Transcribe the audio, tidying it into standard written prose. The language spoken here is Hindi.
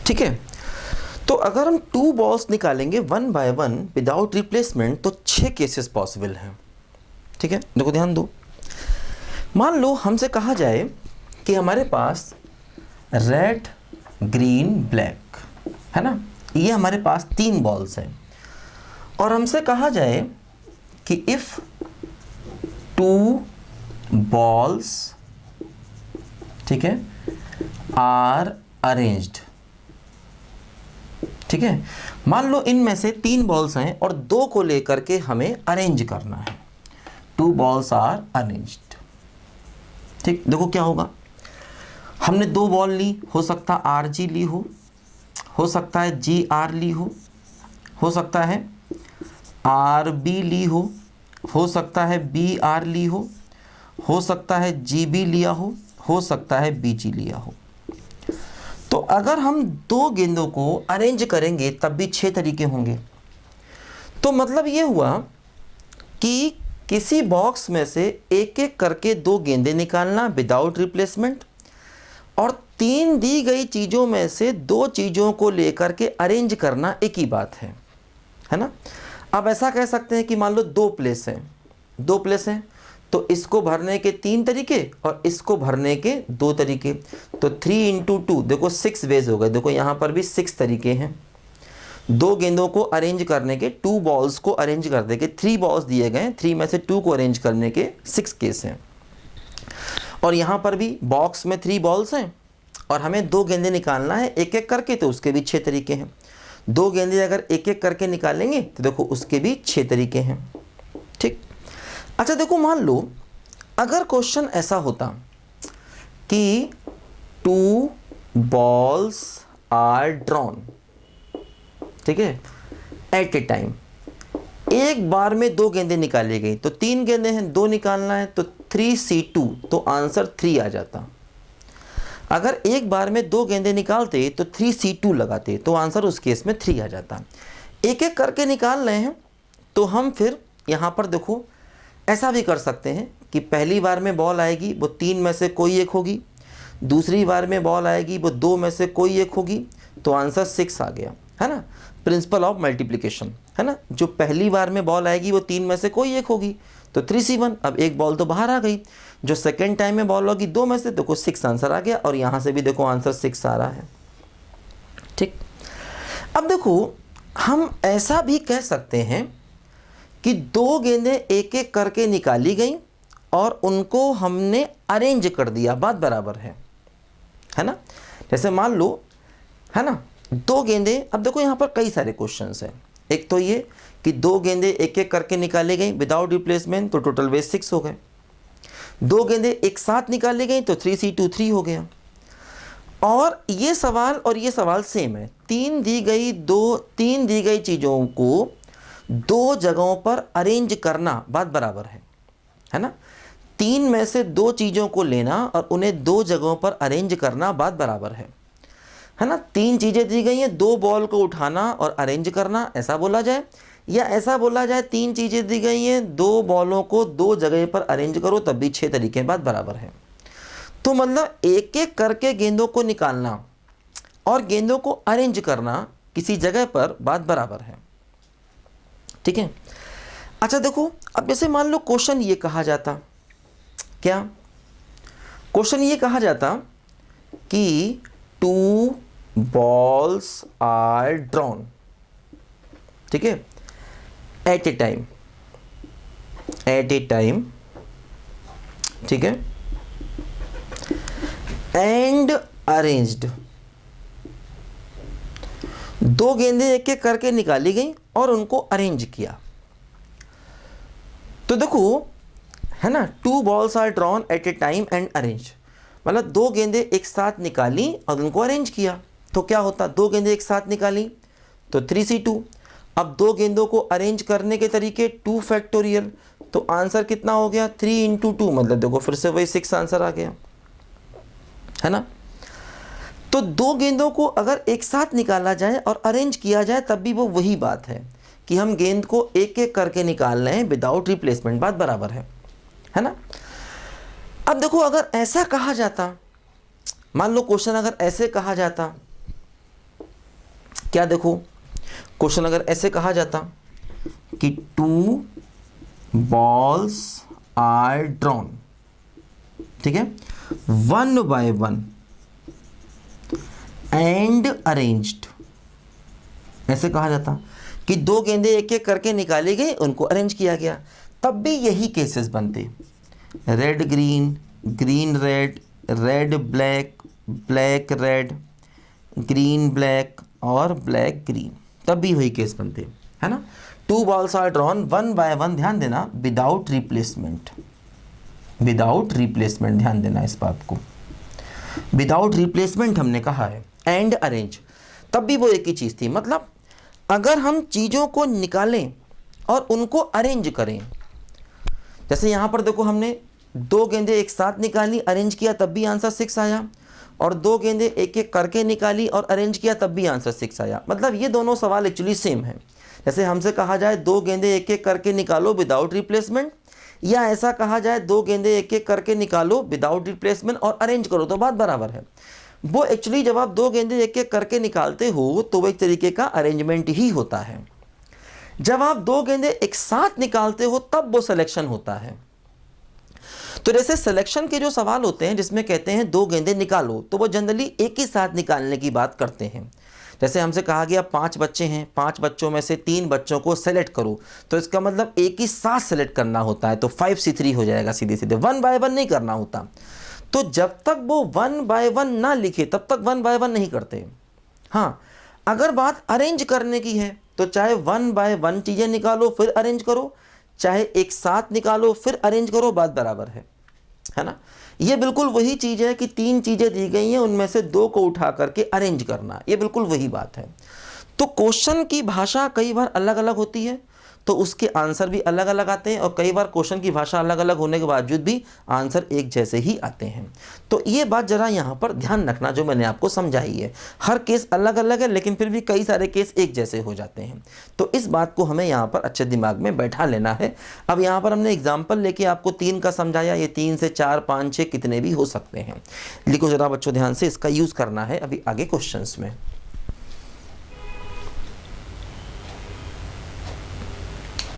ठीक है। तो अगर हम 2 बॉल्स निकालेंगे 1 बाय 1 विदाउट रिप्लेसमेंट तो 6 केसेस पॉसिबल हैं। ठीक है, देखो ध्यान दो। मान लो हमसे कहा जाए कि हमारे पास रेड ग्रीन ब्लैक है ना, ये हमारे पास 3 बॉल्स हैं और हमसे कहा जाए कि इफ 2 बॉल्स, ठीक है, आर अरेंज्ड। ठीक है, मान लो इनमें से 3 बॉल्स हैं और 2 को लेकर के हमें अरेंज करना है। 2 बॉल्स आर अरेंज्ड। ठीक, देखो क्या होगा। हमने 2 बॉल ली, हो सकता आर जी ली हो सकता है जी आर ली हो सकता है आर बी ली हो सकता है बी आर ली हो सकता है जी बी लिया हो सकता है बी जी लिया हो। तो अगर हम 2 गेंदों को अरेंज करेंगे तब भी 6 तरीके होंगे। तो मतलब ये हुआ कि किसी बॉक्स में से एक एक करके 2 गेंदें निकालना विदाउट रिप्लेसमेंट और 3 दी गई चीज़ों में से 2 चीज़ों को लेकर के अरेंज करना एक ही बात है ना। अब ऐसा कह सकते हैं कि मान लो 2 प्लेस हैं तो इसको भरने के 3 तरीके और इसको भरने के 2 तरीके, तो 3 × 2 देखो 6 वेज हो गए। देखो यहाँ पर भी 6 तरीके हैं। 2 गेंदों को अरेंज करने के, 2 बॉल्स को अरेंज करने के 3 बॉल्स दिए गए, 3 में से 2 को अरेंज करने के 6 केस हैं। और यहाँ पर भी बॉक्स में 3 बॉल्स हैं और हमें 2 गेंदें निकालना है एक एक करके, तो उसके भी 6 तरीके हैं। 2 गेंदें अगर एक एक करके निकालेंगे तो देखो उसके भी 6 तरीके हैं। ठीक, अच्छा देखो मान लो अगर क्वेश्चन ऐसा होता कि 2 बॉल्स आर ड्रॉन, ठीक है, एट ए टाइम, एक बार में 2 गेंदें निकाली गई, तो 3 गेंदें हैं, 2 निकालना है तो 3C2, तो आंसर 3 आ जाता। अगर एक बार में 2 गेंदें निकालते तो 3C2 लगाते तो आंसर उस केस में 3 आ जाता। एक एक करके निकाल रहे हैं तो हम फिर यहाँ पर देखो ऐसा भी कर सकते हैं कि पहली बार में बॉल आएगी वो 3 में से कोई एक होगी, दूसरी बार में बॉल आएगी वो 2 में से कोई एक होगी, तो आंसर 6 आ गया, है ना। प्रिंसिपल ऑफ मल्टीप्लिकेशन, है ना। जो पहली बार में बॉल आएगी वो 3 में से कोई एक होगी तो 3C1, अब एक बॉल तो बाहर आ गई। जो सेकेंड टाइम में बॉल होगी 2 में से, देखो 6 आंसर आ गया और यहाँ से भी देखो आंसर 6 आ रहा है। ठीक, अब देखो हम ऐसा भी कह सकते हैं कि 2 गेंदें एक एक करके निकाली गई और उनको हमने अरेंज कर दिया, बात बराबर है ना। जैसे मान लो, है ना, 2 गेंदें, अब देखो यहाँ पर कई सारे क्वेश्चंस हैं। एक तो ये कि 2 गेंदें एक एक करके निकाली गई विदाउट रिप्लेसमेंट, तो टोटल वेज 6 हो गए। 2 गेंदें एक साथ निकाली गई तो 3C2 3 हो गया। और ये सवाल सेम है। 3 दी गई चीज़ों को 2 जगहों पर अरेंज करना, बात बराबर है ना। 3 में से 2 चीज़ों को लेना और उन्हें 2 जगहों पर अरेंज करना, बात बराबर है ना। 3 चीज़ें दी गई हैं, 2 बॉल को उठाना और अरेंज करना, ऐसा बोला जाए, या ऐसा बोला जाए 3 चीज़ें दी गई हैं, 2 बॉलों को 2 जगह पर अरेंज करो, तब भी 6 तरीके, बात बराबर है। तो मतलब एक एक करके गेंदों को निकालना और गेंदों को अरेंज करना किसी जगह पर, बात बराबर है। ठीक है, अच्छा देखो अब जैसे मान लो क्वेश्चन ये कहा जाता, क्या क्वेश्चन ये कहा जाता कि 2 बॉल्स आर ड्रॉन, ठीक है, एट ए टाइम, ठीक है, एंड अरेंज्ड। 2 गेंदें एक एक करके निकाली गई और उनको अरेंज किया। तो देखो, है ना, 2 balls are drawn at a time and arrange, मतलब 2 गेंदें एक साथ निकाली और उनको अरेंज किया। तो क्या होता, 2 गेंदें एक साथ निकाली तो 3C2। अब 2 गेंदों को अरेंज करने के तरीके 2 फैक्टोरियल, तो आंसर कितना हो गया 3 × 2, मतलब देखो फिर से वही 6 आंसर आ गया, है ना। तो 2 गेंदों को अगर एक साथ निकाला जाए और अरेंज किया जाए तब भी वो वही बात है कि हम गेंद को एक एक करके निकाल रहे हैं विदाउट रिप्लेसमेंट, बात बराबर है ना। अब देखो अगर ऐसा कहा जाता, मान लो क्वेश्चन अगर ऐसे कहा जाता क्या देखो, क्वेश्चन अगर ऐसे कहा जाता कि 2 balls आर ड्रॉन, ठीक है, 1 by 1 एंड अरेंज्ड, ऐसे कहा जाता कि 2 गेंदे एक एक करके निकाले गए, उनको अरेंज किया गया, तब भी यही केसेस बनते, red green, green red, red black, black red, green black और ब्लैक ग्रीन, तब भी वही केस बनते, है ना। 2 balls आर ड्रॉन 1 by 1, ध्यान देना, विदाउट रिप्लेसमेंट, विदाउट रिप्लेसमेंट, ध्यान देना इस बात को, विदाउट रिप्लेसमेंट हमने कहा है, एंड अरेंज, तब भी वो एक ही चीज़ थी। मतलब अगर हम चीज़ों को निकालें और उनको अरेंज करें, जैसे यहाँ पर देखो हमने 2 गेंदे एक साथ निकाली, अरेंज किया, तब भी आंसर 6 आया, और 2 गेंदे एक एक करके निकाली और अरेंज किया, तब भी आंसर 6 आया। मतलब ये दोनों सवाल एक्चुअली सेम है। जैसे हमसे कहा जाए 2 गेंदे एक एक करके निकालो विदाउट रिप्लेसमेंट, या ऐसा कहा जाए 2 गेंदे एक एक करके निकालो विदाउट रिप्लेसमेंट और अरेंज करो, तो बात बराबर है। वो एक्चुअली जब आप 2 गेंदे एक एक करके निकालते हो तो वो एक तरीके का अरेंजमेंट ही होता है। जब आप 2 गेंदे एक साथ निकालते हो तब वो सिलेक्शन होता है। तो जैसे सिलेक्शन के जो सवाल होते हैं जिसमें कहते हैं 2 गेंदे निकालो, तो वो जनरली एक ही साथ निकालने की बात करते हैं। जैसे हमसे कहा गया 5 बच्चे हैं, 5 बच्चों में से 3 बच्चों को सेलेक्ट करो, तो इसका मतलब एक ही साथ सेलेक्ट करना होता है, तो 5C3 हो जाएगा सीधे सीधे, 1 by 1 नहीं करना होता। तो जब तक वो 1 by 1 ना लिखे तब तक 1 by 1 नहीं करते। हाँ, अगर बात अरेंज करने की है तो चाहे 1 by 1 चीज़ें निकालो फिर अरेंज करो, चाहे एक साथ निकालो फिर अरेंज करो, बात बराबर है ना। ये बिल्कुल वही चीज़ है कि 3 चीज़ें दी गई हैं, उनमें से 2 को उठा करके अरेंज करना, ये बिल्कुल वही बात है। तो क्वेश्चन की भाषा कई बार अलग अलग होती है तो उसके आंसर भी अलग अलग आते हैं, और कई बार क्वेश्चन की भाषा अलग अलग होने के बावजूद भी आंसर एक जैसे ही आते हैं। तो ये बात ज़रा यहाँ पर ध्यान रखना जो मैंने आपको समझाई है। हर केस अलग अलग है लेकिन फिर भी कई सारे केस एक जैसे हो जाते हैं, तो इस बात को हमें यहाँ पर अच्छे दिमाग में बैठा लेना है। अब यहाँ पर हमने एग्जाम्पल लेके आपको 3 का समझाया, ये 3 से 4 5 6 कितने भी हो सकते हैं। लिखो ज़रा बच्चों ध्यान से, इसका यूज़ करना है अभी आगे क्वेश्चंस में।